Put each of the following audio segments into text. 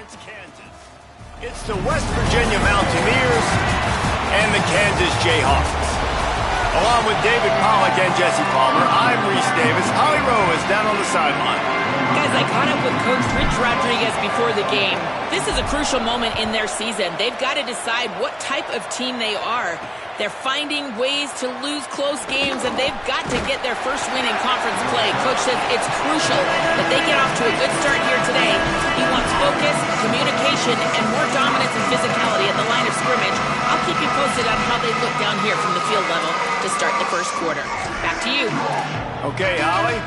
against Kansas. It's the West Virginia Mountaineers and the Kansas Jayhawks. Along with David Pollack and Jesse Palmer, I'm Reese Davis. Holly Rowe is down on the sideline. Guys, I caught up with Coach Rich Rodriguez before the game. This is a crucial moment in their season. They've got to decide what type of team they are. They're finding ways to lose close games, and they've got to get their first win in conference play. Coach says it's crucial that they get off to a good start here today. He wants focus, communication, and more dominance and physicality at the line of scrimmage. I'll keep you posted on how they look down here from the field level to start the first quarter. Back to you. Okay, Holly.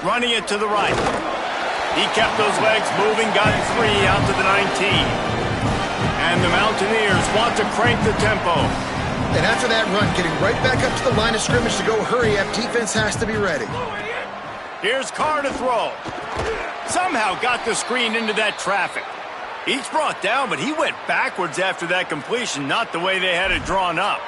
Running it to the right. He kept those legs moving, got 3 out to the 19. And the Mountaineers want to crank the tempo. And after that run, getting right back up to the line of scrimmage to go hurry up, defense has to be ready. Here's Carr to throw. Somehow got the screen into that traffic. He's brought down, but he went backwards after that completion, not the way they had it drawn up.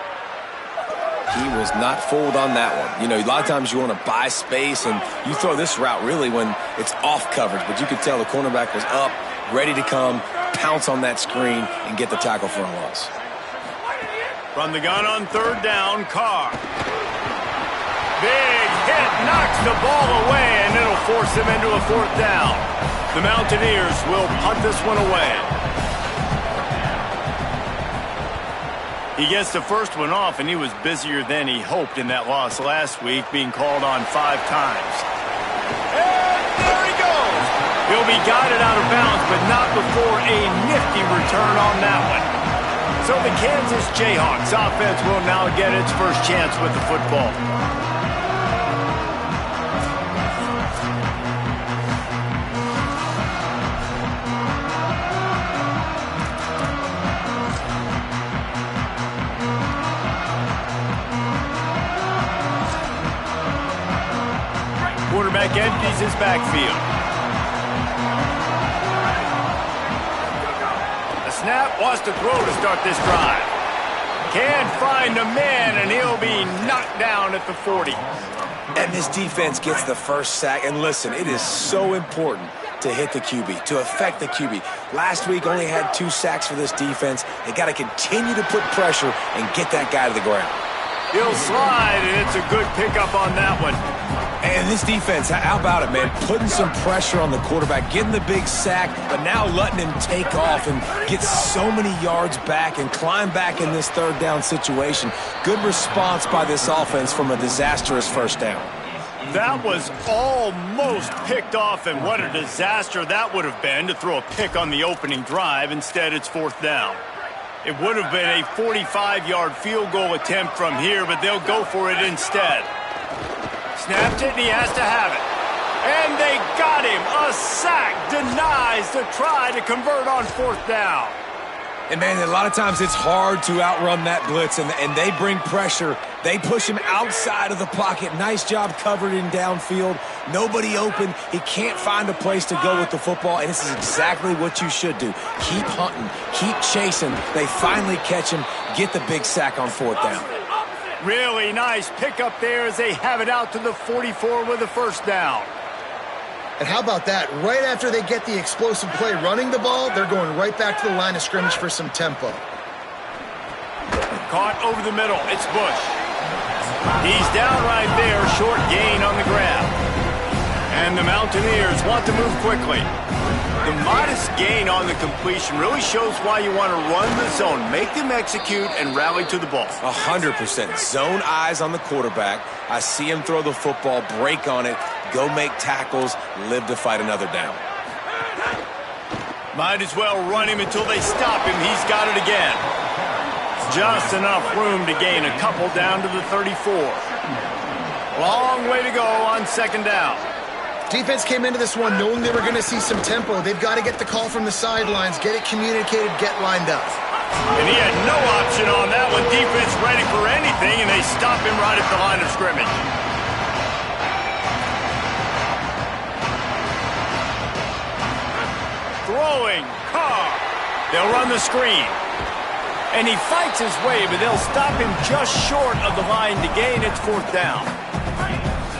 He was not fooled on that one. You know, a lot of times you want to buy space, and you throw this route really when it's off coverage. But you could tell the cornerback was up, ready to come, pounce on that screen, and get the tackle for a loss. From the gun on third down, Carr. Big hit, knocks the ball away, and it'll force him into a fourth down. The Mountaineers will punt this one away. He gets the first one off, and he was busier than he hoped in that loss last week, being called on 5 times. And there he goes! He'll be guided out of bounds, but not before a nifty return on that one. So the Kansas Jayhawks offense will now get its first chance with the football. Quarterback empties his backfield. The snap, wants to throw to start this drive. Can't find a man, and he'll be knocked down at the 40. And this defense gets the first sack. And listen, it is so important to hit the QB, to affect the QB. Last week only had 2 sacks for this defense. They got to continue to put pressure and get that guy to the ground. He'll slide, and it's a good pickup on that one. And this defense, how about it, man? Putting some pressure on the quarterback, getting the big sack, but now letting him take off and get so many yards back and climb back in this third down situation. Good response by this offense from a disastrous first down. That was almost picked off, and what a disaster that would have been to throw a pick on the opening drive. Instead, it's fourth down. It would have been a 45-yard field goal attempt from here, but they'll go for it instead. Snapped it, and he has to have it. And they got him. A sack denies the try to convert on fourth down. And, man, a lot of times it's hard to outrun that blitz, and they bring pressure. They push him outside of the pocket. Nice job covered in downfield. Nobody open. He can't find a place to go with the football, and this is exactly what you should do. Keep hunting. Keep chasing. They finally catch him, get the big sack on fourth down. Really nice pickup there as they have it out to the 44 with a first down. And how about that? Right after they get the explosive play running the ball, they're going right back to the line of scrimmage for some tempo. Caught over the middle. It's Bush. He's down right there. Short gain on the grab. And the Mountaineers want to move quickly. The modest gain on the completion really shows why you want to run the zone. Make them execute and rally to the ball. 100%. Zone eyes on the quarterback. I see him throw the football, break on it, go make tackles, live to fight another down. Might as well run him until they stop him. He's got it again. Just enough room to gain a couple down to the 34. Long way to go on second down. Defense came into this one knowing they were going to see some tempo. They've got to get the call from the sidelines, get it communicated, get lined up. And he had no option on that one. Defense ready for anything, and they stop him right at the line of scrimmage. Throwing, Carr. They'll run the screen. And he fights his way, but they'll stop him just short of the line to gain. It's 4th down.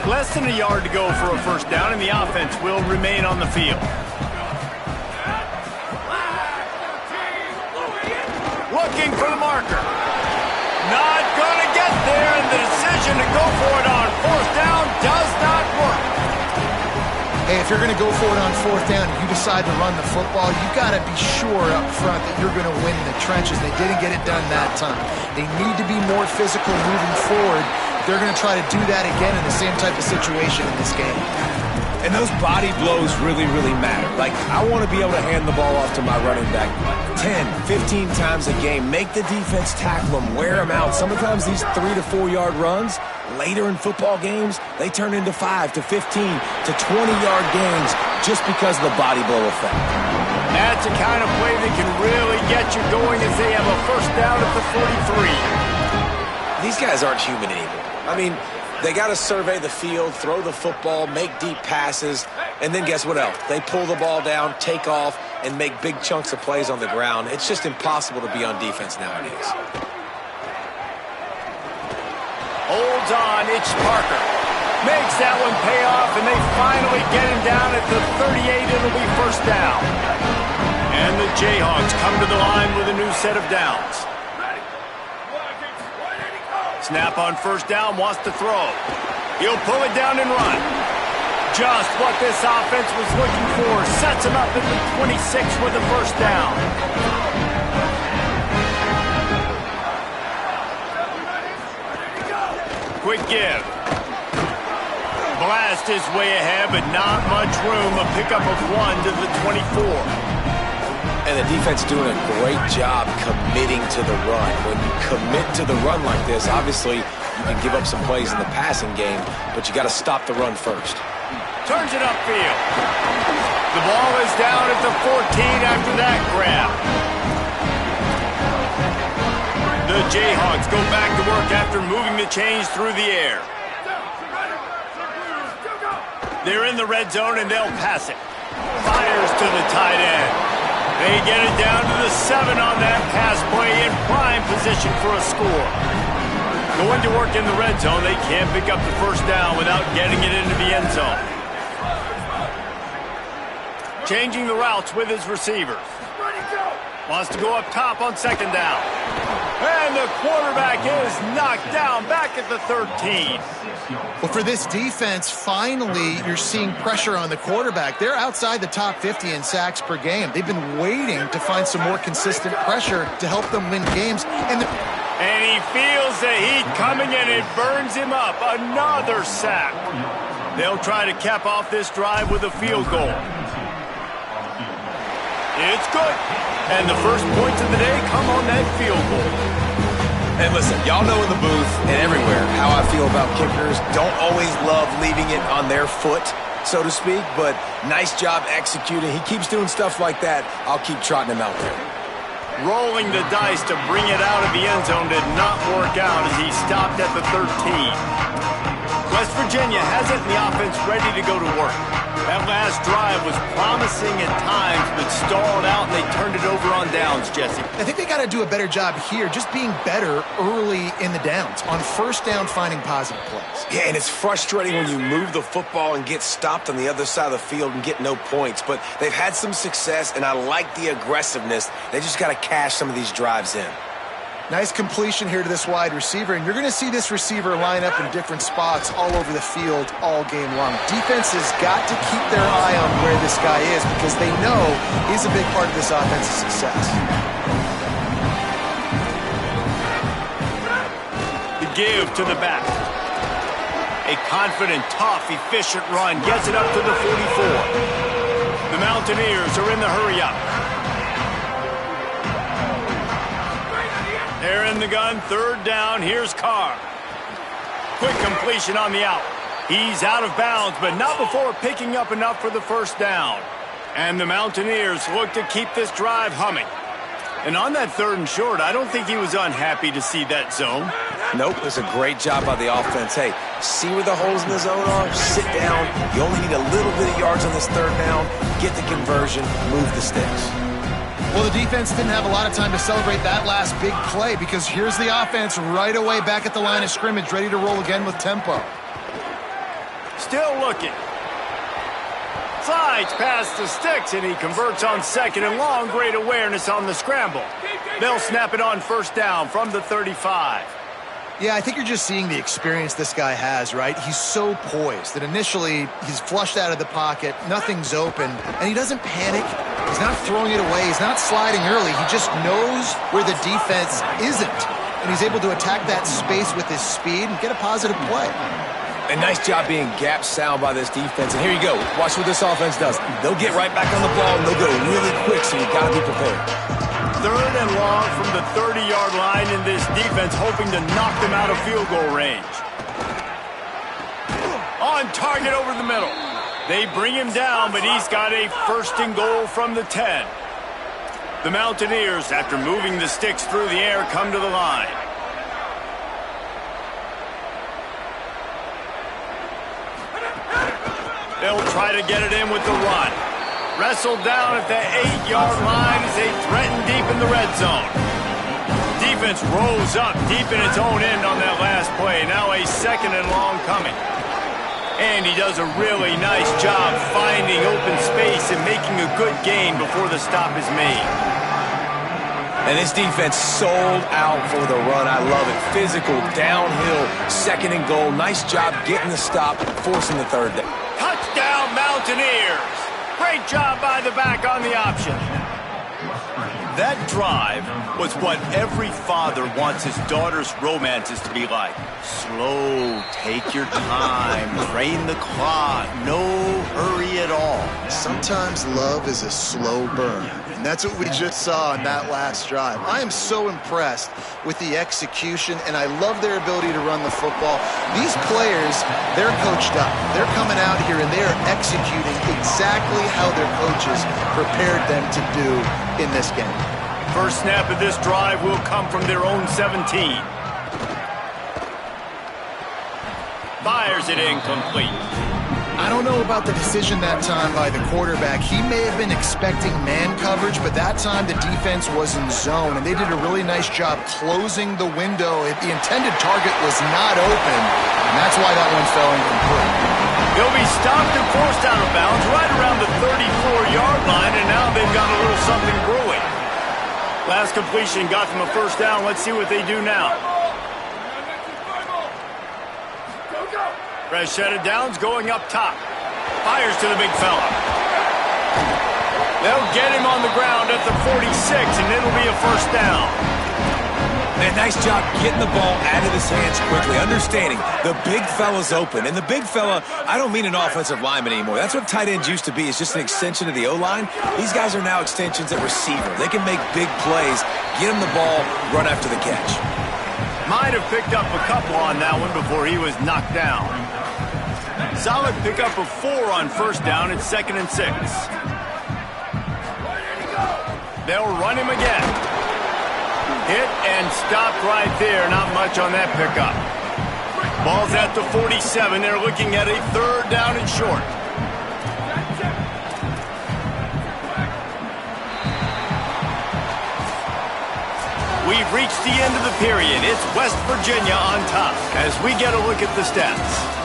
Less than a yard to go for a 1st down, and the offense will remain on the field. Looking for the marker. Not going to get there, and the decision to go for it on 4th down does not work. Hey, if you're going to go for it on 4th down and you decide to run the football, you got to be sure up front that you're going to win in the trenches. They didn't get it done that time. They need to be more physical moving forward. They're going to try to do that again in the same type of situation in this game. And those body blows really, really matter. Like, I want to be able to hand the ball off to my running back 10, 15 times a game. Make the defense tackle them, wear them out. Sometimes these 3 to 4 yard runs, later in football games, they turn into 5 to 15 to 20-yard games just because of the body blow effect. That's the kind of play that can really get you going as they have a 1st down at the 43. These guys aren't human anymore. I mean, they got to survey the field, throw the football, make deep passes, and then guess what else? They pull the ball down, take off, and make big chunks of plays on the ground. It's just impossible to be on defense nowadays. Holds on, it's Parker. Makes that one pay off, and they finally get him down at the 38. It'll be 1st down. And the Jayhawks come to the line with a new set of downs. Snap on 1st down, wants to throw. He'll pull it down and run. Just what this offense was looking for. Sets him up at the 26 with a 1st down. Quick give. Blast his way ahead, but not much room. A pickup of 1 to the 24. And the defense doing a great job committing to the run. When you commit to the run like this, obviously you can give up some plays in the passing game, but you got to stop the run first. Turns it upfield. The ball is down at the 14 after that grab. The Jayhawks go back to work after moving the chains through the air. They're in the red zone and they'll pass it. Fires to the tight end. They get it down to the 7 on that pass play in prime position for a score. Going to work in the red zone, they can't pick up the 1st down without getting it into the end zone. Changing the routes with his receivers. Wants to go up top on 2nd down. And the quarterback is knocked down back at the 13. Well, for this defense, finally, you're seeing pressure on the quarterback. They're outside the top 50 in sacks per game. They've been waiting to find some more consistent pressure to help them win games. And he feels the heat coming, and it burns him up. Another sack. They'll try to cap off this drive with a field goal. It's good. And the first points of the day come on that field goal. And listen, y'all know in the booth and everywhere how I feel about kickers. Don't always love leaving it on their foot, so to speak, but nice job executing. He keeps doing stuff like that. I'll keep trotting him out there. Rolling the dice to bring it out of the end zone did not work out as he stopped at the 13. West Virginia has it and the offense ready to go to work. That last drive was promising at times, but stalled out, and they turned it over on downs, Jesse. I think they got to do a better job here, just being better early in the downs, on 1st down, finding positive plays. Yeah, and it's frustrating when you move the football and get stopped on the other side of the field and get no points, but they've had some success, and I like the aggressiveness. They just got to cash some of these drives in. Nice completion here to this wide receiver, and you're going to see this receiver line up in different spots all over the field all game long. Defense has got to keep their eye on where this guy is because they know he's a big part of this offense's success. The give to the back. A confident, tough, efficient run gets it up to the 44. The Mountaineers are in the hurry-up. They're in the gun, 3rd down. Here's Carr. Quick completion on the out. He's out of bounds, but not before picking up enough for the 1st down. And the Mountaineers look to keep this drive humming. And on that 3rd and short, I don't think he was unhappy to see that zone. Nope, it was a great job by the offense. Hey, see where the holes in the zone are? Sit down. You only need a little bit of yards on this 3rd down. Get the conversion. Move the sticks. Well, the defense didn't have a lot of time to celebrate that last big play because here's the offense right away back at the line of scrimmage, ready to roll again with tempo. Still looking. Slides past the sticks, and he converts on 2nd and long. Great awareness on the scramble. They'll snap it on 1st down from the 35. Yeah, I think you're just seeing the experience this guy has, right? He's so poised that initially he's flushed out of the pocket, nothing's open, and he doesn't panic. He's not throwing it away. He's not sliding early. He just knows where the defense isn't, and he's able to attack that space with his speed and get a positive play. A nice job being gap sound by this defense. And here you go. Watch what this offense does. They'll get right back on the ball, and they'll go really quick, so you got to be prepared. 3rd and long from the 30-yard line, in this defense hoping to knock them out of field goal range. On target over the middle. They bring him down, but he's got a 1st and goal from the 10. The Mountaineers, after moving the sticks through the air, come to the line. They'll try to get it in with the run. Wrestled down at the 8-yard line as they threaten deep in the red zone. Defense rolls up deep in its own end on that last play. Now a 2nd and long coming. And he does a really nice job finding open space and making a good gain before the stop is made. And this defense sold out for the run. I love it. Physical, downhill, 2nd and goal. Nice job getting the stop, forcing the 3rd down. Touchdown, Mountaineers. Great job by the back on the option. That drive was what every father wants his daughter's romances to be like. Slow, take your time, drain the clock, no hurry at all. Sometimes love is a slow burn, and that's what we just saw on that last drive. I am so impressed with the execution, and I love their ability to run the football. These players, they're coached up. They're coming out here, and they are executing exactly how their coaches prepared them to do in this game. First snap of this drive will come from their own 17. Fires it incomplete. I don't know about the decision that time by the quarterback. He may have been expecting man coverage, but that time the defense was in zone, and they did a really nice job closing the window. The intended target was not open, and that's why that one fell incomplete. He'll be stopped and forced out of bounds right around the 34-yard line, and now they've got a little something brewing. Last completion got them a 1st down. Let's see what they do now. Fresh set of downs going up top. Fires to the big fella. They'll get him on the ground at the 46, and it'll be a 1st down. And nice job getting the ball out of his hands quickly, understanding the big fella's open. And the big fella, I don't mean an offensive lineman anymore. That's what tight ends used to be, is just an extension of the O-line. These guys are now extensions at receiver. They can make big plays, get him the ball, run after the catch. Might have picked up a couple on that one before he was knocked down. Solid pickup of 4 on 1st down and 2nd and 6. They'll run him again. Hit and stopped right there. Not much on that pickup. Ball's at the 47. They're looking at a 3rd down and short. We've reached the end of the period. It's West Virginia on top as we get a look at the stats.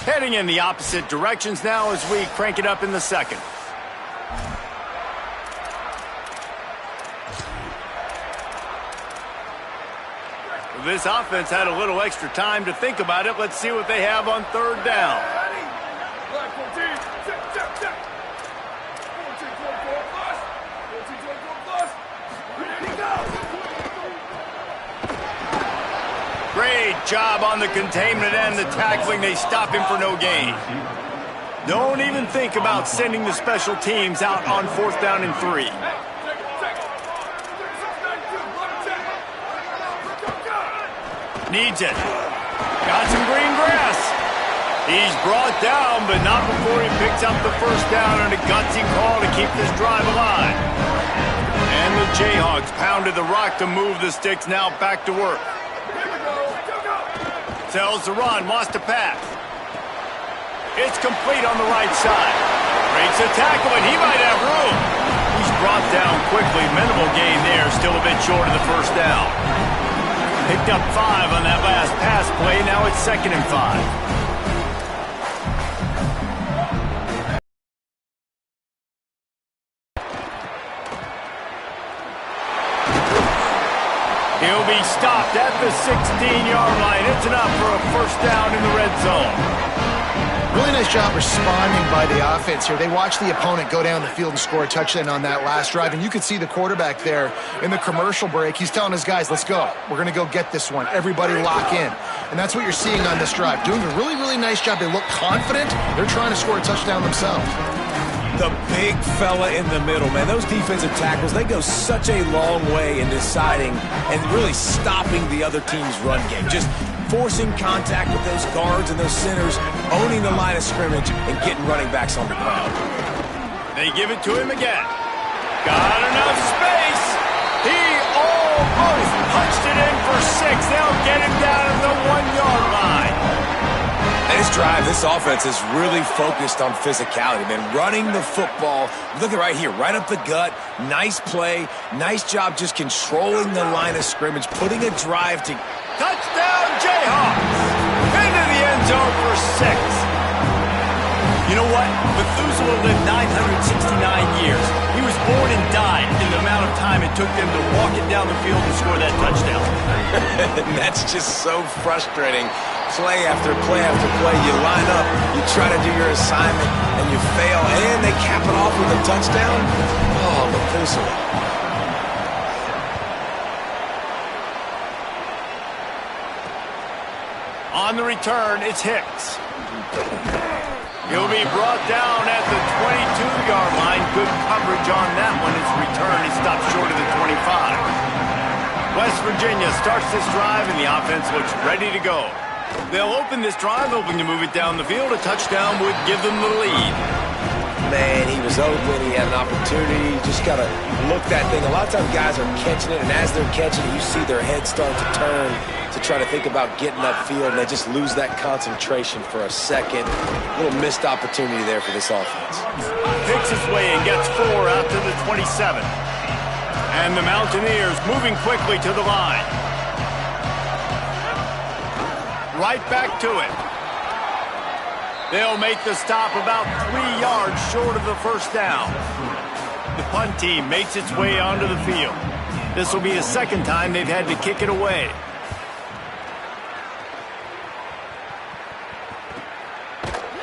Heading in the opposite directions now as we crank it up in the 2nd. This offense had a little extra time to think about it. Let's see what they have on 3rd down. Great job on the containment and the tackling. They stop him for no gain. Don't even think about sending the special teams out on 4th down and 3. Needs it. Got some green grass. He's brought down, but not before he picks up the 1st down, and a gutsy call to keep this drive alive. And the Jayhawks pounded the rock to move the sticks, now back to work. Tells the run, wants to pass. It's complete on the right side. Breaks a tackle, and he might have room. He's brought down quickly. Minimal gain there, still a bit short of the first down. Picked up 5 on that last pass play. Now it's 2nd and 5. He'll be stopped at the 16-yard line. It's enough for a first down in the red zone. Really nice job responding by the offense here. They watched the opponent go down the field and score a touchdown on that last drive, and you could see the quarterback there in the commercial break. He's telling his guys, let's go. We're going to go get this one. Everybody lock in. And that's what you're seeing on this drive. Doing a really, really nice job. They look confident. They're trying to score a touchdown themselves. The big fella in the middle, man. Those defensive tackles, they go such a long way in deciding and really stopping the other team's run game. Just forcing contact with those guards and those centers, owning the line of scrimmage, and getting running backs on the ground. They give it to him again. Got enough space. He almost punched it in for 6. They'll get him down at the 1-yard line. This drive, this offense is really focused on physicality, man. Running the football. Look at right here, right up the gut. Nice play. Nice job just controlling the line of scrimmage, putting a drive to... Touchdown, Jayhawks! Into the end zone for 6. You know what? Methuselah lived 969 years. He was born and died in the amount of time it took them to walk it down the field and score that touchdown. That's just so frustrating. Play after play after play, you line up, you try to do your assignment, and you fail, and they cap it off with a touchdown. Oh, Methuselah. On the return, it's Hicks. He'll be brought down at the 22-yard line. Good coverage on that one. His return is stopped short of the 25. West Virginia starts this drive, and the offense looks ready to go. They'll open this drive, hoping to move it down the field. A touchdown would give them the lead. Man, he was open. He had an opportunity. You just got to look that thing. A lot of times guys are catching it, and as they're catching it, you see their head start to turn to try to think about getting upfield, and they just lose that concentration for a second. A little missed opportunity there for this offense. Picks his way and gets 4 out to the 27. And the Mountaineers moving quickly to the line. Right back to it. They'll make the stop about 3 yards short of the first down. The punt team makes its way onto the field. This will be the second time they've had to kick it away.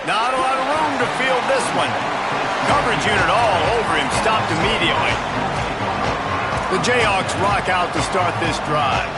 Not a lot of room to field this one. Coverage unit all over him, stopped immediately. The Jayhawks rock out to start this drive.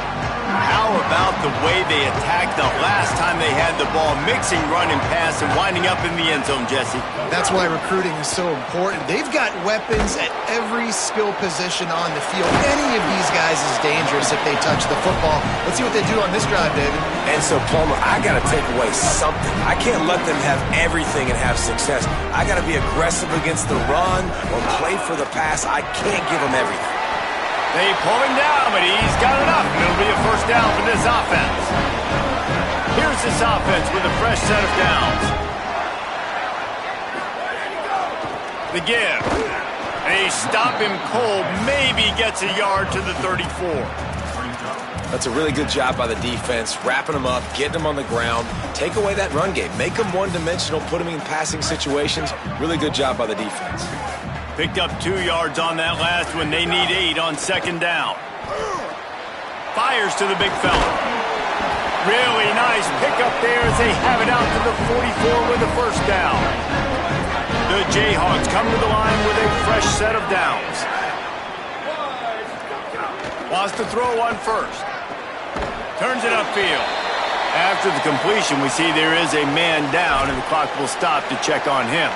How about the way they attacked the last time they had the ball, mixing run and pass and winding up in the end zone, Jesse? That's why recruiting is so important. They've got weapons at every skill position on the field. Any of these guys is dangerous if they touch the football. Let's see what they do on this drive, David. And so, Palmer, I got to take away something. I can't let them have everything and have success. I got to be aggressive against the run or play for the pass. I can't give them everything. They pull him down, but he's got enough. It'll be a first down for this offense. Here's this offense with a fresh set of downs. The give. They stop him cold. Maybe gets a yard to the 34. That's a really good job by the defense, wrapping them up, getting them on the ground, take away that run game, make them one-dimensional, put them in passing situations. Really good job by the defense. Picked up 2 yards on that last one. They need 8 on second down. Fires to the big fella. Really nice pickup there as they have it out to the 44 with the first down. The Jayhawks come to the line with a fresh set of downs. Wants to throw one first. Turns it upfield. After the completion, we see there is a man down, and the clock will stop to check on him.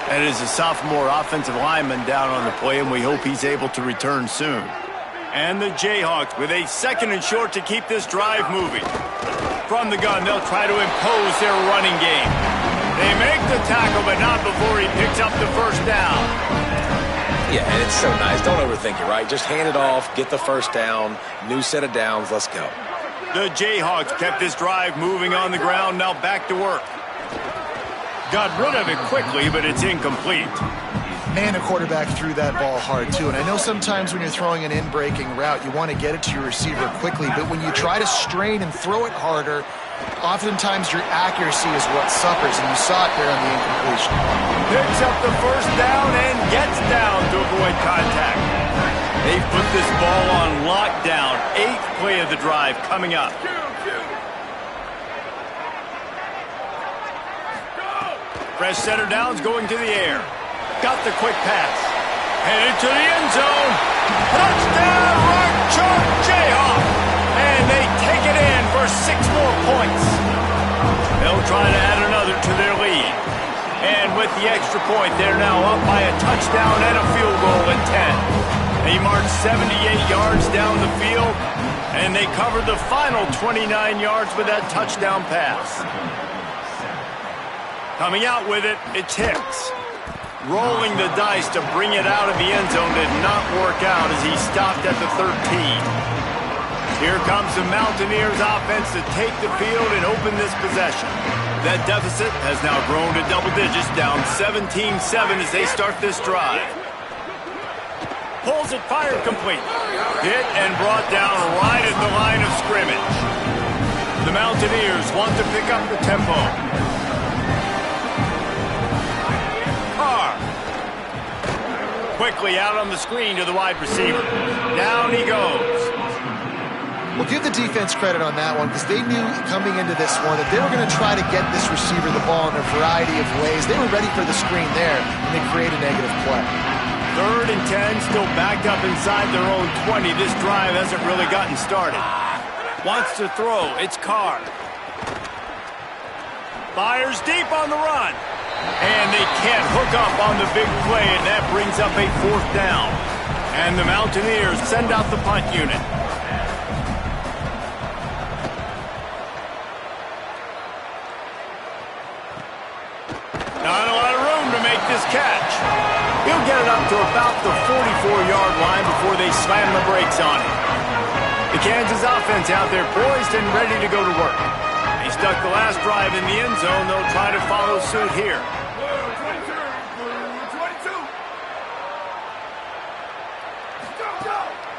That is a sophomore offensive lineman down on the play, and we hope he's able to return soon. And the Jayhawks with a 2nd and short to keep this drive moving. From the gun, they'll try to impose their running game. They make the tackle, but not before he picks up the first down. Yeah, and it's so nice. Don't overthink it, right? Just hand it off, get the first down, new set of downs, let's go. The Jayhawks kept this drive moving on the ground, now back to work. Got rid of it quickly, but it's incomplete. Man, the quarterback threw that ball hard, too. And I know sometimes when you're throwing an in-breaking route, you want to get it to your receiver quickly. But when you try to strain and throw it harder, oftentimes your accuracy is what suffers. And you saw it there on the incompletion. Picks up the first down and gets down to avoid contact. They put this ball on lockdown. 8th play of the drive coming up. Fresh center downs going to the air. Got the quick pass. Headed to the end zone. Touchdown, right chalk Jayhawk. And they take it in for 6 more points. They'll try to add another to their lead. And with the extra point, they're now up by a touchdown and a field goal at 10. They march 78 yards down the field, and they cover the final 29 yards with that touchdown pass. Coming out with it, it's Hicks. Rolling the dice to bring it out of the end zone did not work out as he stopped at the 13. Here comes the Mountaineers offense to take the field and open this possession. That deficit has now grown to double digits, down 17-7 as they start this drive. Pulls it, fired complete. Hit and brought down right at the line of scrimmage. The Mountaineers want to pick up the tempo. Quickly out on the screen to the wide receiver. Down he goes. Well, give the defense credit on that one because they knew coming into this one that they were going to try to get this receiver the ball in a variety of ways. They were ready for the screen there, and they create a negative play. 3rd and 10, still backed up inside their own 20. This drive hasn't really gotten started. Wants to throw. It's Carr. Fires deep on the run. And they can't hook up on the big play, and that brings up a 4th down. And the Mountaineers send out the punt unit. Not a lot of room to make this catch. He'll get it up to about the 44-yard line before they slam the brakes on him. The Kansas offense out there poised and ready to go to work. They stuck the last drive in the end zone. They'll try to follow suit here.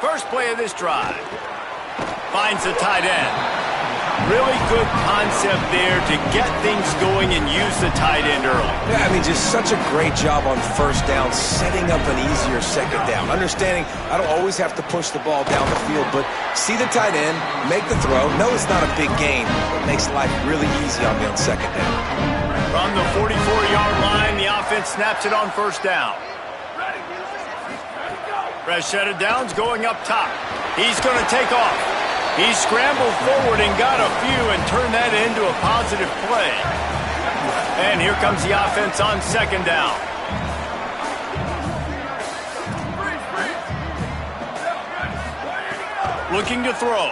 First play of this drive. Finds the tight end. Really good concept there to get things going and use the tight end early. Yeah, I mean, just such a great job on first down, setting up an easier second down. Understanding I don't always have to push the ball down the field, but see the tight end, make the throw. No, it's not a big gain, but makes life really easy on me on second down. From the 44-yard line, the offense snaps it on first down. Fresh set of downs going up top. He's going to take off. He scrambled forward and got a few and turned that into a positive play. And here comes the offense on second down. Looking to throw.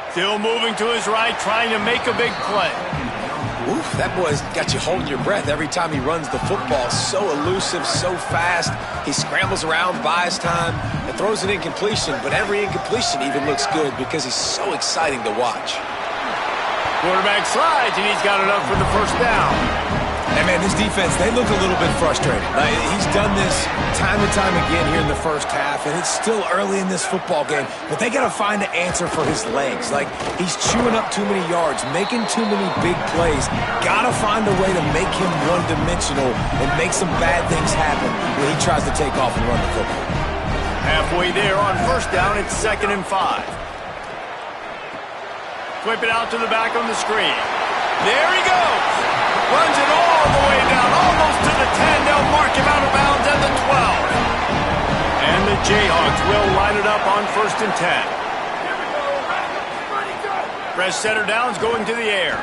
Still moving to his right, trying to make a big play. Oof, that boy's got you holding your breath every time he runs the football. So elusive, so fast. He scrambles around, buys time, and throws an incompletion. But every incompletion even looks good because he's so exciting to watch. Quarterback slides, and he's got enough for the first down. Hey, man, this defense, they look a little bit frustrated. He's done this time and time again here in the first half, and it's still early in this football game, but they got to find an answer for his legs. Like, he's chewing up too many yards, making too many big plays. Got to find a way to make him one-dimensional and make some bad things happen when he tries to take off and run the football. Halfway there on first down, it's 2nd and 5. Flip it out to the back on the screen. There he goes. Runs it all the way down, almost to the 10. They'll mark him out of bounds at the 12. And the Jayhawks will line it up on 1st and 10. Fresh setter downs going to the air.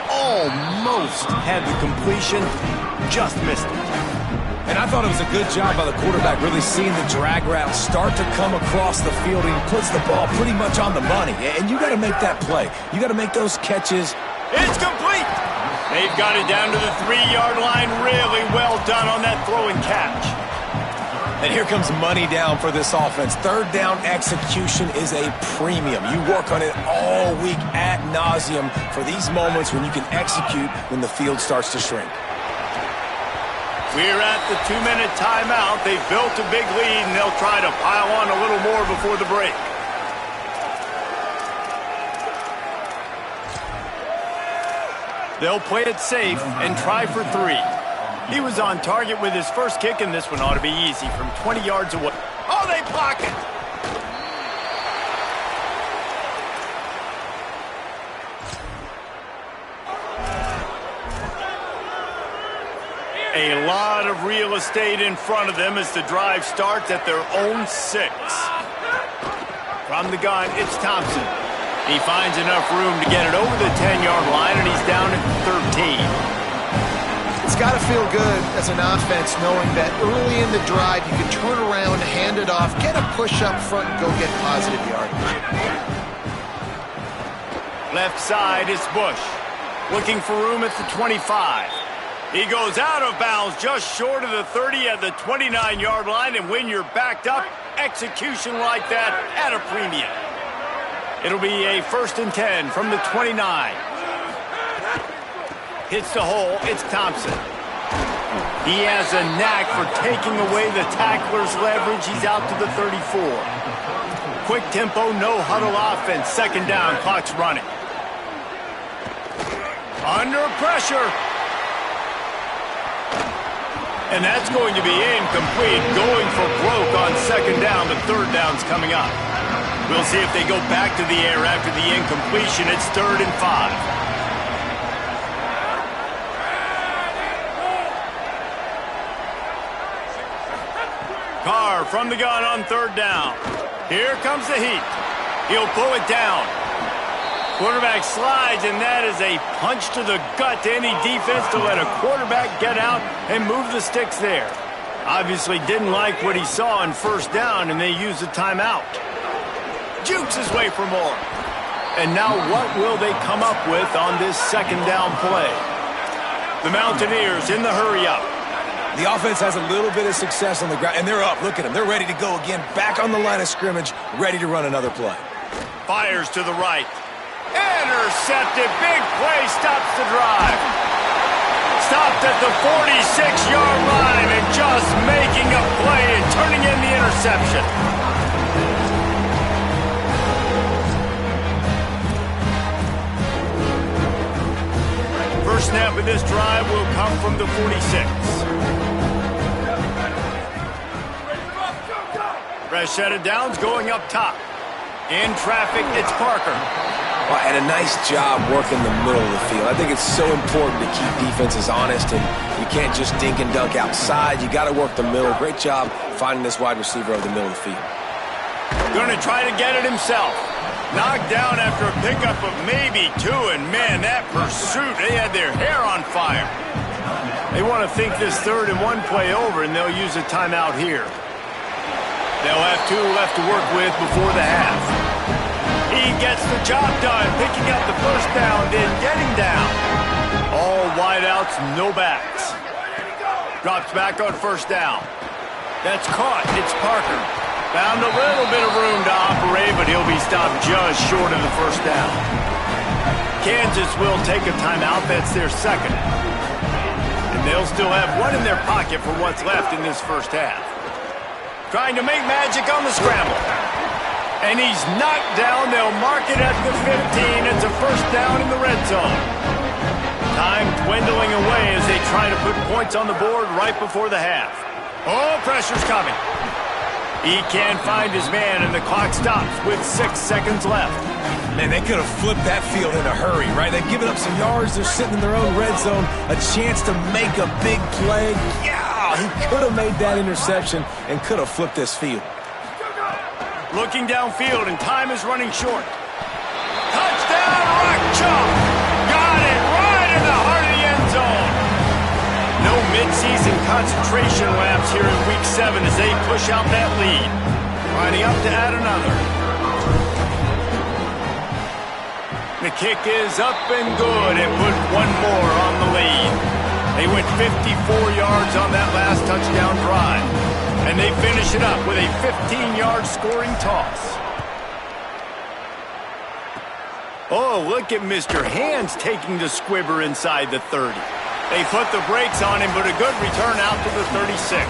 Almost had the completion, just missed it. And I thought it was a good job by the quarterback really seeing the drag route start to come across the field. He puts the ball pretty much on the money. And you got to make that play. You got to make those catches. It's complete. They've got it down to the 3-yard line. Really well done on that throw and catch. And here comes money down for this offense. Third down execution is a premium. You work on it all week ad nauseum for these moments when you can execute when the field starts to shrink. We're at the 2-minute timeout. They've built a big lead, and they'll try to pile on a little more before the break. They'll play it safe and try for 3. He was on target with his first kick, and this one ought to be easy from 20 yards away. Oh, they block it! A lot of real estate in front of them as the drive starts at their own 6. From the gun, it's Thompson. He finds enough room to get it over the 10-yard line, and he's down at 13. It's got to feel good as an offense knowing that early in the drive you can turn around, hand it off, get a push up front, and go get positive yardage. Left side, it's Bush. Looking for room at the 25. He goes out of bounds just short of the 30 at the 29-yard line, and when you're backed up, execution like that at a premium. It'll be a 1st and 10 from the 29. Hits the hole, it's Thompson. He has a knack for taking away the tackler's leverage. He's out to the 34. Quick tempo, no huddle offense. 2nd down, clock's running. Under pressure. And that's going to be incomplete. Going for broke on 2nd down, but 3rd down's coming up. We'll see if they go back to the air after the incompletion. It's 3rd and 5. Carr from the gun on 3rd down. Here comes the heat. He'll pull it down. Quarterback slides, and that is a punch to the gut to any defense to let a quarterback get out and move the sticks there. Obviously didn't like what he saw on 1st down, and they used a timeout. Jukes his way for more. And now what will they come up with on this 2nd down play? The Mountaineers in the hurry-up. The offense has a little bit of success on the ground, and they're up. Look at them. They're ready to go again. Back on the line of scrimmage, ready to run another play. Fires to the right. Intercepted. Big play stops the drive. Stopped at the 46-yard line and just making a play and turning in the interception. First snap of this drive will come from the 46. Fresh set of downs going up top. In traffic, it's Parker. Well, and a nice job working the middle of the field. I think it's so important to keep defenses honest, and you can't just dink and dunk outside. You got to work the middle. Great job finding this wide receiver over the middle of the field. Going to try to get it himself. Knocked down after a pickup of maybe 2, and man, that pursuit, they had their hair on fire. They want to think this 3rd and 1 play over, and they'll use a timeout here. They'll have 2 left to work with before the half. He gets the job done, picking up the 1st down, then getting down. All wideouts, no backs. Drops back on 1st down. That's caught. It's Parker. Found a little bit of room to operate, but he'll be stopped just short of the 1st down. Kansas will take a timeout. That's their 2nd. And they'll still have 1 in their pocket for what's left in this 1st half. Trying to make magic on the scramble. And he's knocked down. They'll mark it at the 15. It's a 1st down in the red zone. Time dwindling away as they try to put points on the board right before the half. Oh, pressure's coming. He can't find his man, and the clock stops with 6 seconds left. Man, they could have flipped that field in a hurry, right? They've given up some yards. They're sitting in their own red zone. A chance to make a big play. Yeah, he could have made that interception and could have flipped this field. Looking downfield, and time is running short. Touchdown, Rock Chalk! Got it right in the heart of the end zone. No midseason concentration laps here in Week 7 as they push out that lead. Lining up to add another. The kick is up and good and put one more on the lead. They went 54 yards on that last touchdown drive. And they finish it up with a 15-yard scoring toss. Oh, look at Mr. Hands taking the squibber inside the 30. They put the brakes on him, but a good return out to the 36.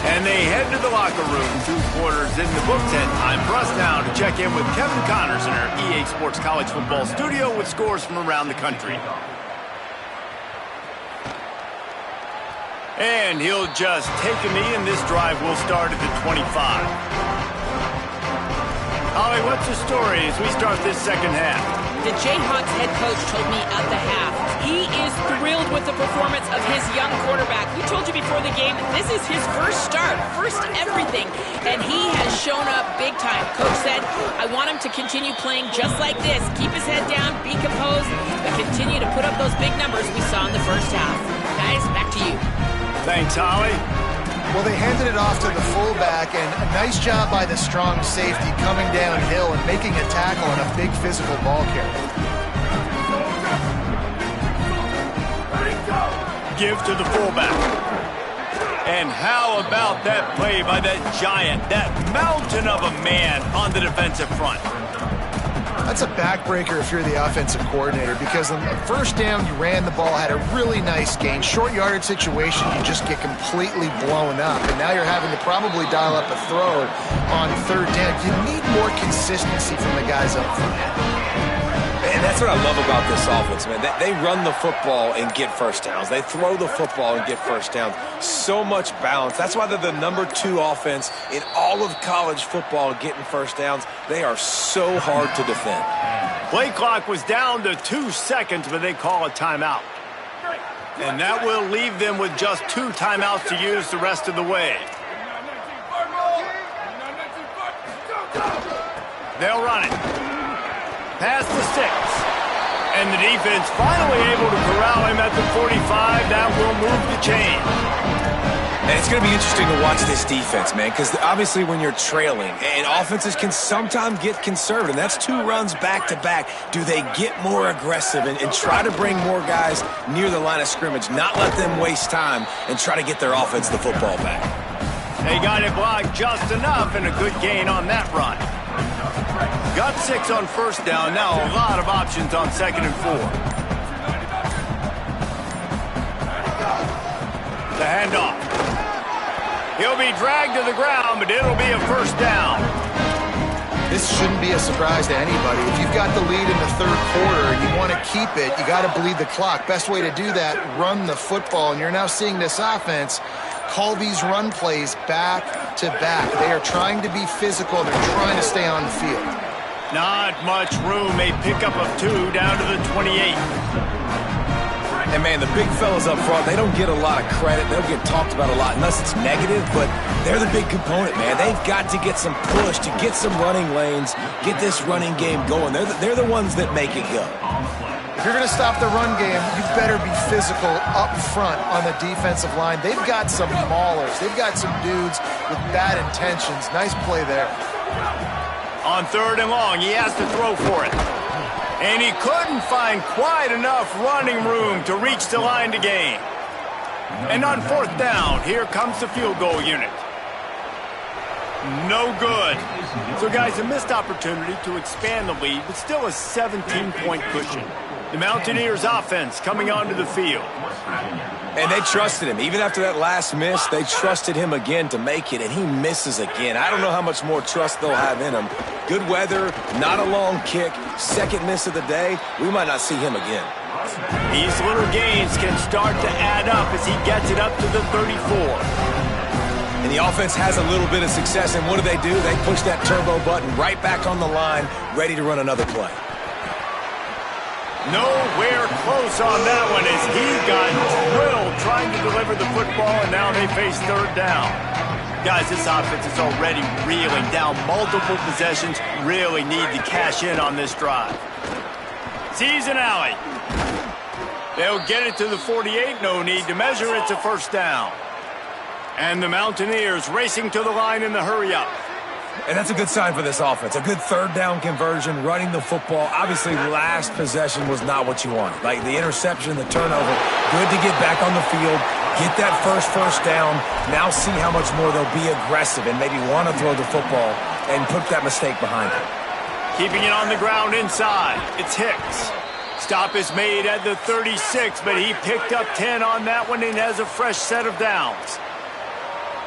And they head to the locker room. 2 quarters in the books, and time for us now to check in with Kevin Connors in our EA Sports College Football studio with scores from around the country. And he'll just take a knee, and this drive will start at the 25. Holly, what's the story as we start this second half? The Jayhawks head coach told me at the half he is thrilled with the performance of his young quarterback. We told you before the game, this is his first start, first everything, and he has shown up big time. Coach said, I want him to continue playing just like this. Keep his head down, be composed, but continue to put up those big numbers we saw in the first half. Guys, back to you. Thanks, Holly. Well, they handed it off to the fullback, and a nice job by the strong safety coming downhill and making a tackle on a big physical ball carrier. Give to the fullback. And how about that play by that giant, that mountain of a man on the defensive front? That's a backbreaker if you're the offensive coordinator, because on the first down, you ran the ball, had a really nice gain. Short yardage situation, you just get completely blown up. And now you're having to probably dial up a throw on third down. You need more consistency from the guys up front. And that's what I love about this offense, man. They run the football and get first downs. They throw the football and get first downs. So much balance. That's why they're the #2 offense in all of college football getting first downs. They are so hard to defend. Play clock was down to 2 seconds, but they call a timeout. And that will leave them with just 2 timeouts to use the rest of the way. They'll run it. Past the 6. And the defense finally able to corral him at the 45. That will move the chain. And it's going to be interesting to watch this defense, man, because obviously when you're trailing, and offenses can sometimes get conservative, and that's 2 runs back-to-back. Do they get more aggressive and try to bring more guys near the line of scrimmage, not let them waste time, and try to get their offense the football back? They got it blocked just enough, and a good gain on that run. Got 6 on first down. Now a lot of options on 2nd and 4. The handoff. He'll be dragged to the ground, but it'll be a first down. This shouldn't be a surprise to anybody. If you've got the lead in the 3rd quarter and you want to keep it, you got to bleed the clock. Best way to do that, run the football. And you're now seeing this offense call these run plays back to back. They are trying to be physical. They're trying to stay on the field. Not much room. A pickup of 2 down to the 28. And, man, the big fellas up front, they don't get a lot of credit. They'll get talked about a lot unless it's negative, but they're the big component, man. They've got to get some push, to get some running lanes, get this running game going. They're the ones that make it go. If you're going to stop the run game, you better be physical up front on the defensive line. They've got some maulers. They've got some dudes with bad intentions. Nice play there. On 3rd and long, he has to throw for it. And he couldn't find quite enough running room to reach the line to gain. And on 4th down, here comes the field goal unit. No good. So, guys, a missed opportunity to expand the lead, but still a 17-point cushion. The Mountaineers offense coming onto the field. And they trusted him. Even after that last miss, they trusted him again to make it, and he misses again. I don't know how much more trust they'll have in him. Good weather, not a long kick, 2nd miss of the day. We might not see him again. These little gains can start to add up as he gets it up to the 34. And the offense has a little bit of success, and what do? They push that turbo button right back on the line, ready to run another play. Nowhere close on that one as he got drilled trying to deliver the football, and now they face 3rd down. Guys, this offense is already reeling down multiple possessions. Really need to cash in on this drive. Sees an alley. They'll get it to the 48. No need to measure. It's a first down. And the Mountaineers racing to the line in the hurry-up. And that's a good sign for this offense. A good third down conversion, running the football. Obviously, last possession was not what you wanted. Like the interception, the turnover. Good to get back on the field, get that first down. Now see how much more they'll be aggressive and maybe want to throw the football and put that mistake behind them. Keeping it on the ground inside. It's Hicks. Stop is made at the 36, but he picked up 10 on that one and has a fresh set of downs.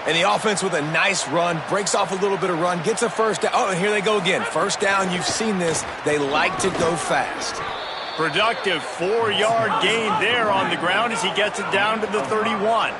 And the offense with a nice run, breaks off a little bit of run, gets a first down. Oh, and here they go again. First down, you've seen this. They like to go fast. Productive 4-yard gain there on the ground as he gets it down to the 31.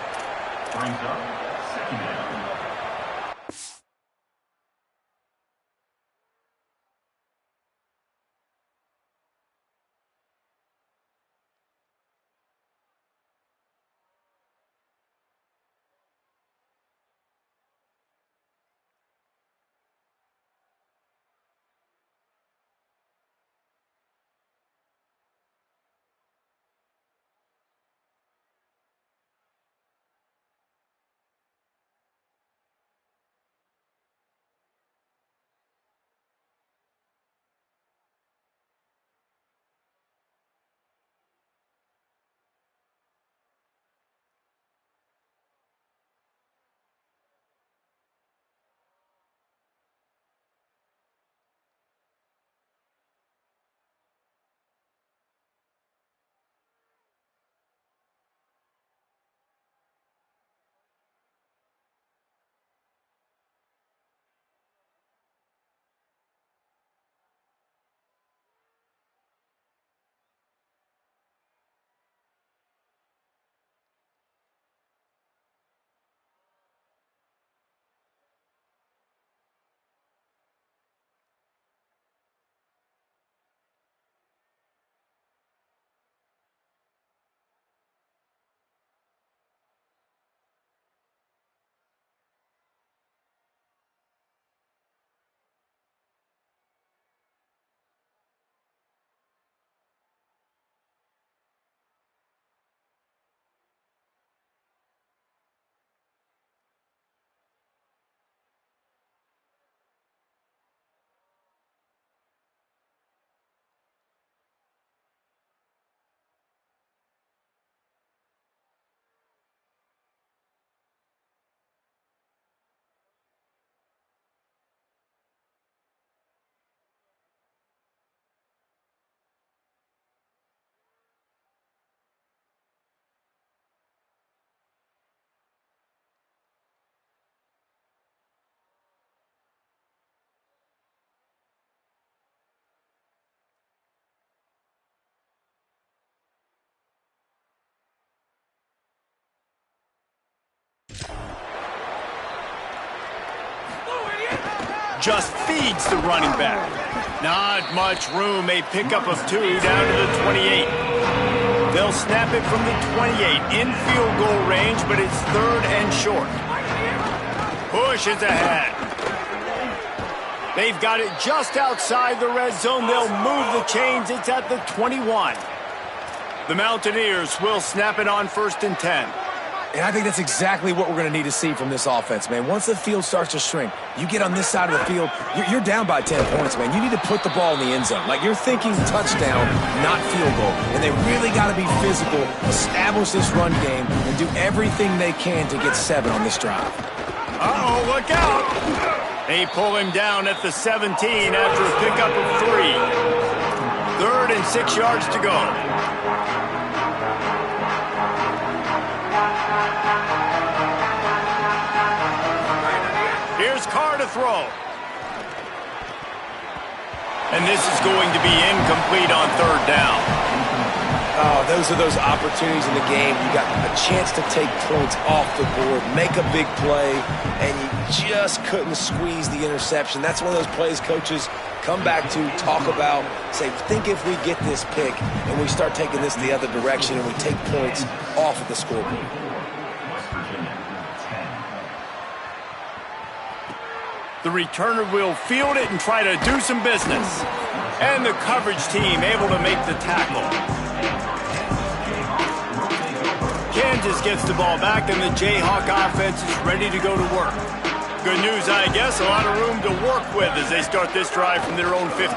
Just feeds the running back. Not much room. A pickup of 2 down to the 28. They'll snap it from the 28 in field goal range, but it's 3rd and short. Push is ahead. They've got it just outside the red zone. They'll move the chains. It's at the 21. The Mountaineers will snap it on 1st and 10. And I think that's exactly what we're going to need to see from this offense, man. Once the field starts to shrink, you get on this side of the field, you're down by 10 points, man. You need to put the ball in the end zone. Like, you're thinking touchdown, not field goal. And they really got to be physical, establish this run game, and do everything they can to get 7 on this drive. Uh-oh, look out! They pull him down at the 17 after a pickup of 3. 3rd and 6 yards to go. Here's Carr to throw. And this is going to be incomplete on 3rd down. Oh, those are those opportunities in the game. You got a chance to take points off the board, make a big play, and you just couldn't squeeze the interception. That's one of those plays coaches come back to, talk about, say, think if we get this pick and we start taking this the other direction and we take points off of the scoreboard. The returner will field it and try to do some business. And the coverage team able to make the tackle. Kansas gets the ball back, and the Jayhawk offense is ready to go to work. Good news, I guess. A lot of room to work with as they start this drive from their own 15.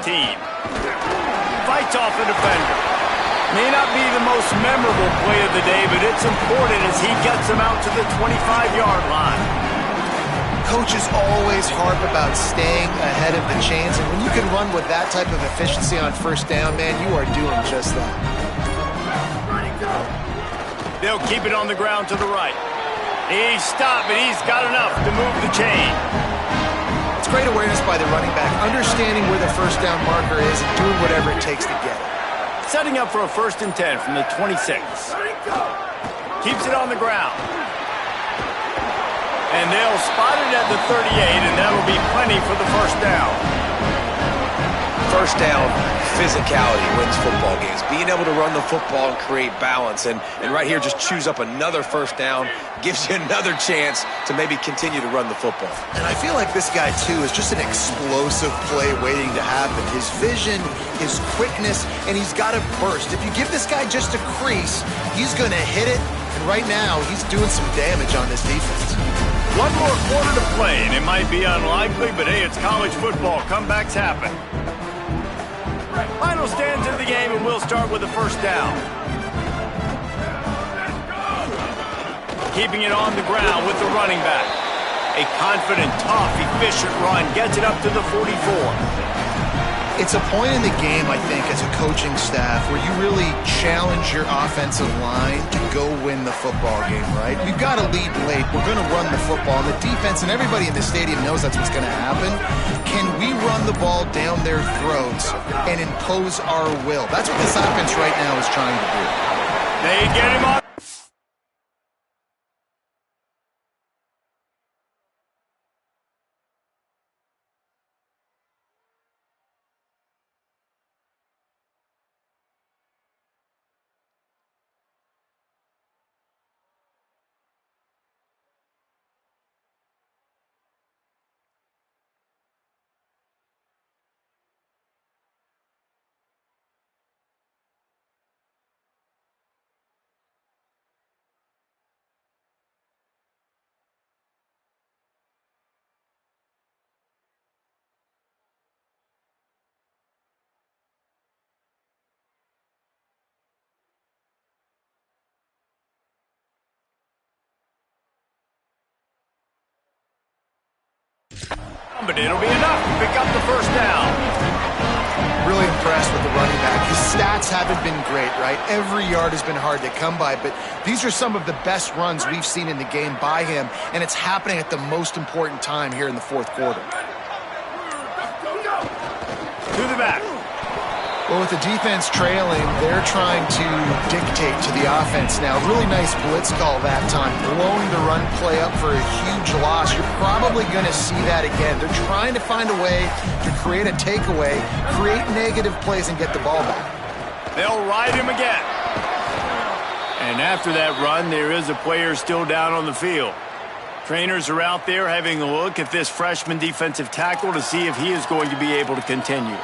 Fights off a defender. May not be the most memorable play of the day, but it's important as he gets them out to the 25-yard line. Coaches always harp about staying ahead of the chains, and when you can run with that type of efficiency on first down, man, you are doing just that. They'll keep it on the ground to the right. He's stopped, but he's got enough to move the chain. It's great awareness by the running back, understanding where the first down marker is and doing whatever it takes to get it. Setting up for a 1st and 10 from the 26. Keeps it on the ground. And they'll spot it at the 38, and that'll be plenty for the first down. First down, physicality wins football games. Being able to run the football and create balance. And right here, just choose up another first down, gives you another chance to maybe continue to run the football. And I feel like this guy, too, is just an explosive play waiting to happen. His vision, his quickness, and he's got a burst. If you give this guy just a crease, he's going to hit it. And right now, he's doing some damage on this defense. One more quarter to play, and it might be unlikely, but hey, it's college football. Comebacks happen. Final stands of the game, and we'll start with the first down. Keeping it on the ground with the running back. A confident, tough, efficient run gets it up to the 44. It's a point in the game, I think, as a coaching staff where you really challenge your offensive line to go win the football game, right? We've got to lead late. We're going to run the football. And the defense and everybody in the stadium knows that's what's going to happen. Can we run the ball down their throats and impose our will? That's what this offense right now is trying to do. They get him on. But it'll be enough to pick up the first down. Really impressed with the running back. His stats haven't been great, right? Every yard has been hard to come by, but these are some of the best runs we've seen in the game by him, and it's happening at the most important time here in the fourth quarter. To the back. Well, with the defense trailing, they're trying to dictate to the offense now. Really nice blitz call that time, blowing the run play up for a huge loss. You're probably going to see that again. They're trying to find a way to create a takeaway, create negative plays, and get the ball back. They'll ride him again. And after that run, there is a player still down on the field. Trainers are out there having a look at this freshman defensive tackle to see if he is going to be able to continue.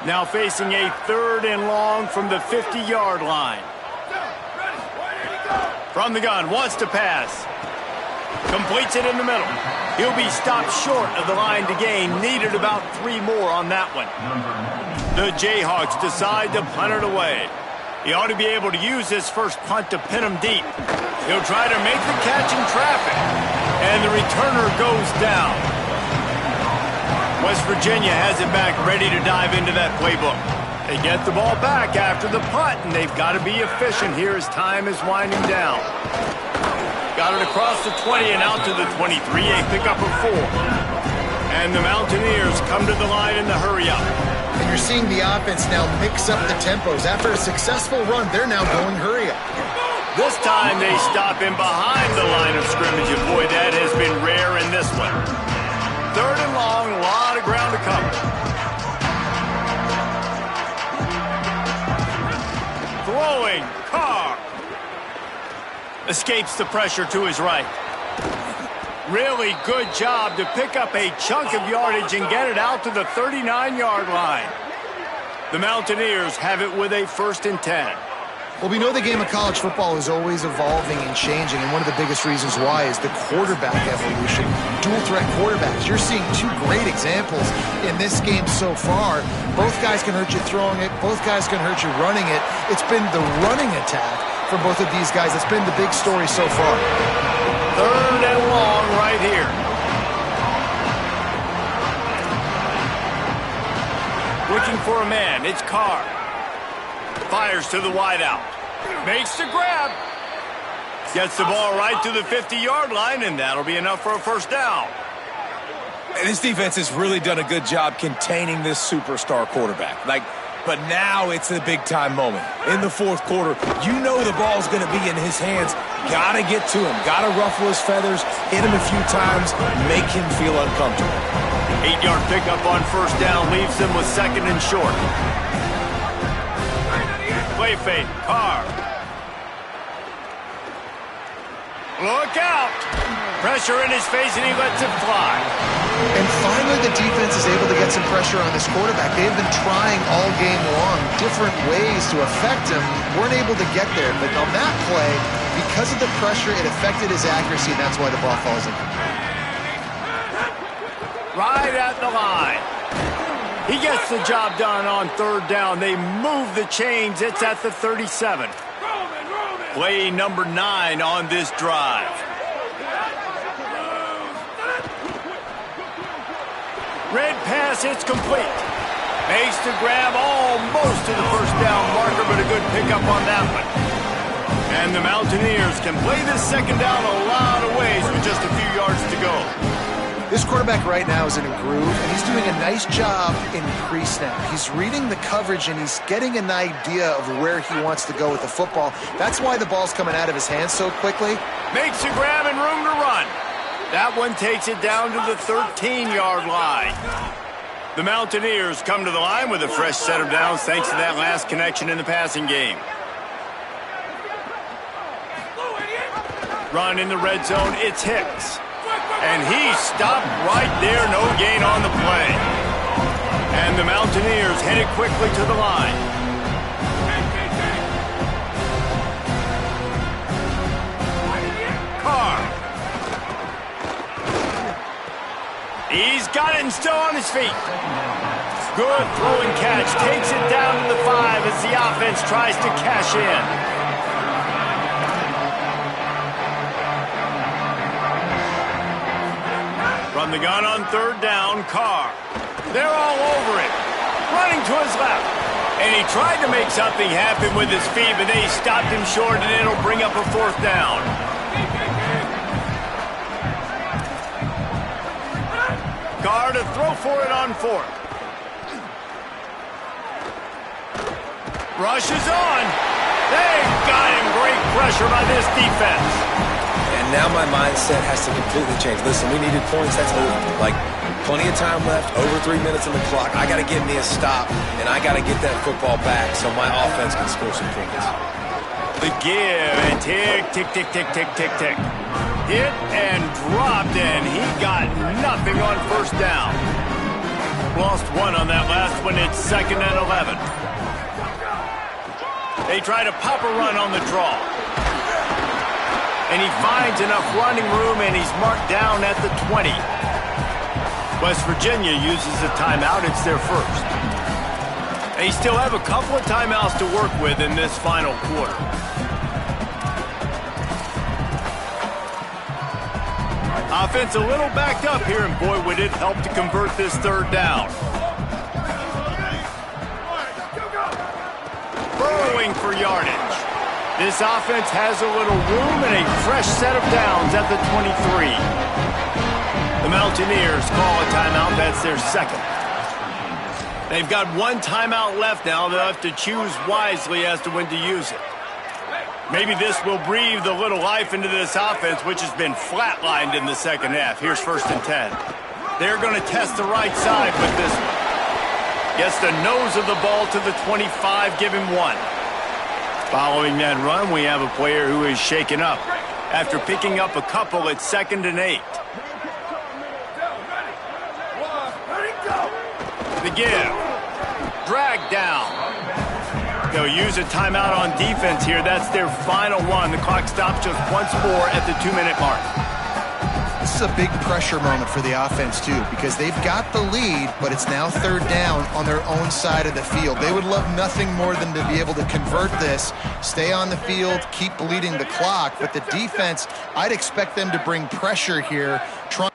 Now facing a 3rd and long from the 50-yard line. From the gun, wants to pass. Completes it in the middle. He'll be stopped short of the line to gain. Needed about 3 more on that one. The Jayhawks decide to punt it away. He ought to be able to use this first punt to pin him deep. He'll try to make the catch in traffic. And the returner goes down. West Virginia has it back, ready to dive into that playbook. They get the ball back after the punt, and they've got to be efficient here as time is winding down. Got it across the 20 and out to the 23, a pickup of 4. And the Mountaineers come to the line in the hurry-up. And you're seeing the offense now mix up the tempos. After a successful run, they're now going hurry-up. This time they stop him behind the line of scrimmage, and boy, that has been rare in this one. 3rd and long, a lot of ground to cover. Throwing, Carr. Escapes the pressure to his right. Really good job to pick up a chunk of yardage and get it out to the 39-yard line. The Mountaineers have it with a 1st and 10. Well, we know the game of college football is always evolving and changing, and one of the biggest reasons why is the quarterback evolution. Dual-threat quarterbacks. You're seeing two great examples in this game so far. Both guys can hurt you throwing it. Both guys can hurt you running it. It's been the running attack for both of these guys that's been the big story so far. 3rd and long right here. Looking for a man. It's Carr. Fires to the wideout. Makes the grab. Gets the ball right to the 50-yard line, and that'll be enough for a first down. And this defense has really done a good job containing this superstar quarterback. But now it's a big-time moment. In the 4th quarter, you know the ball's going to be in his hands. Got to get to him. Got to ruffle his feathers, hit him a few times, make him feel uncomfortable. 8-yard pickup on first down leaves them with 2nd and short. Play fake. Carr. Look out! Pressure in his face, and he lets it fly. And finally, the defense is able to get some pressure on this quarterback. They've been trying all game long different ways to affect him. Weren't able to get there. But on that play, because of the pressure, it affected his accuracy, and that's why the ball falls in. Right at the line. He gets the job done on 3rd down. They move the chains. It's at the 37. Play number 9 on this drive. Red pass, it's complete. Makes the grab almost to the first down marker, but a good pickup on that one. And the Mountaineers can play this 2nd down a lot of ways with just a few yards to go. This quarterback right now is in a groove, and he's doing a nice job in pre-snap. He's reading the coverage, and he's getting an idea of where he wants to go with the football. That's why the ball's coming out of his hands so quickly. Makes a grab and room to run. That one takes it down to the 13-yard line. The Mountaineers come to the line with a fresh set of downs thanks to that last connection in the passing game. Run in the red zone, it's Hicks. And he stopped right there, no gain on the play. And the Mountaineers headed quickly to the line. Carr. He's got it and still on his feet. Good throw and catch. Takes it down to the 5 as the offense tries to cash in. Run the gun on 3rd down. Carr. They're all over it. Running to his left. And he tried to make something happen with his feet, but they stopped him short, and it'll bring up a 4th down. Carr to throw for it on 4th. Rushes on. They've got him. Great pressure by this defense. And now my mindset has to completely change. Listen, we needed points. That's over. Plenty of time left, over 3 minutes on the clock. I got to get me a stop, and I got to get that football back so my offense can score some points. The give, and tick, tick, tick, tick, tick, tick, tick. Hit and dropped, and he got nothing on first down. Lost one on that last one. It's 2nd and 11. They try to pop a run on the draw. And he finds enough running room, and he's marked down at the 20. West Virginia uses a timeout. It's their first. They still have a couple of timeouts to work with in this final quarter. Offense a little backed up here, and boy, would it help to convert this 3rd down. Burrowing for yardage. This offense has a little room and a fresh set of downs at the 23. The Mountaineers call a timeout. That's their 2nd. They've got one timeout left now. They'll have to choose wisely as to when to use it. Maybe this will breathe a little life into this offense, which has been flatlined in the 2nd half. Here's 1st and 10. They're going to test the right side with this one. Gets the nose of the ball to the 25. Give him 1. Following that run, we have a player who is shaken up. After picking up a couple at 2nd and 8. The give. Drag down. They'll use a timeout on defense here. That's their final one. The clock stops just once more at the 2-minute mark. This is a big pressure moment for the offense, too, because they've got the lead, but it's now third down on their own side of the field. They would love nothing more than to be able to convert this, stay on the field, keep bleeding the clock. But the defense, I'd expect them to bring pressure here, trying.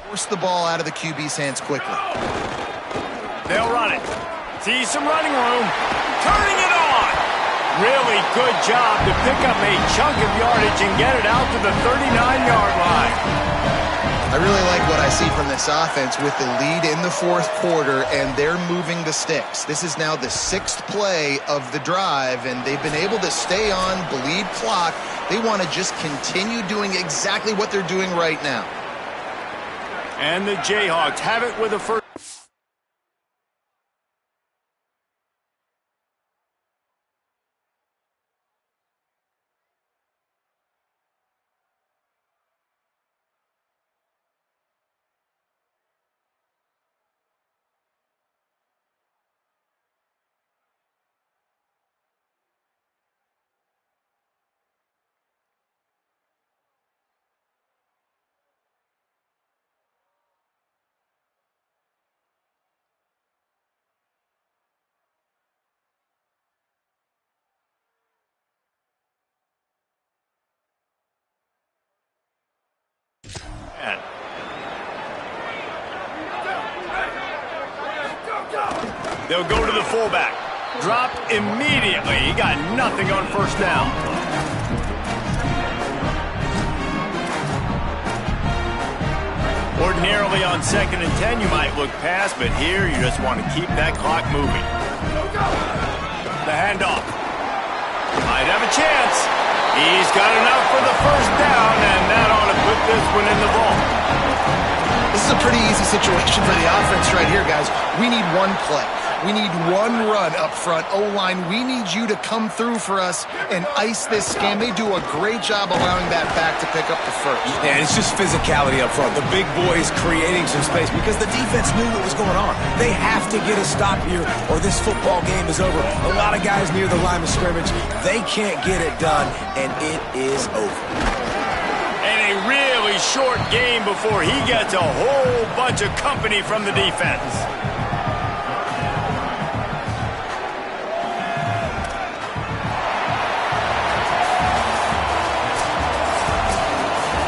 Force the ball out of the QB's hands quickly. They'll run it. See some running room. Turning it on. Really good job to pick up a chunk of yardage and get it out to the 39-yard line. I really like what I see from this offense with the lead in the fourth quarter, and they're moving the sticks. This is now the 6th play of the drive, and they've been able to stay on, bleed clock. They want to just continue doing exactly what they're doing right now. And the Jayhawks have it with a first. They'll go to the fullback. Drop immediately. He got nothing on first down. Ordinarily on 2nd and 10 you might look past, but here you just want to keep that clock moving. The handoff. Might have a chance. He's got enough for the first down, and that ought to put this one in the vault. This is a pretty easy situation for the offense right here, guys. We need one play. We need one run up front. O-line, we need you to come through for us and ice this game. They do a great job allowing that back to pick up the first. Yeah, and it's just physicality up front. The big boys creating some space because the defense knew what was going on. They have to get a stop here or this football game is over. A lot of guys near the line of scrimmage. They can't get it done, and it is over. And a really short game before he gets a whole bunch of company from the defense.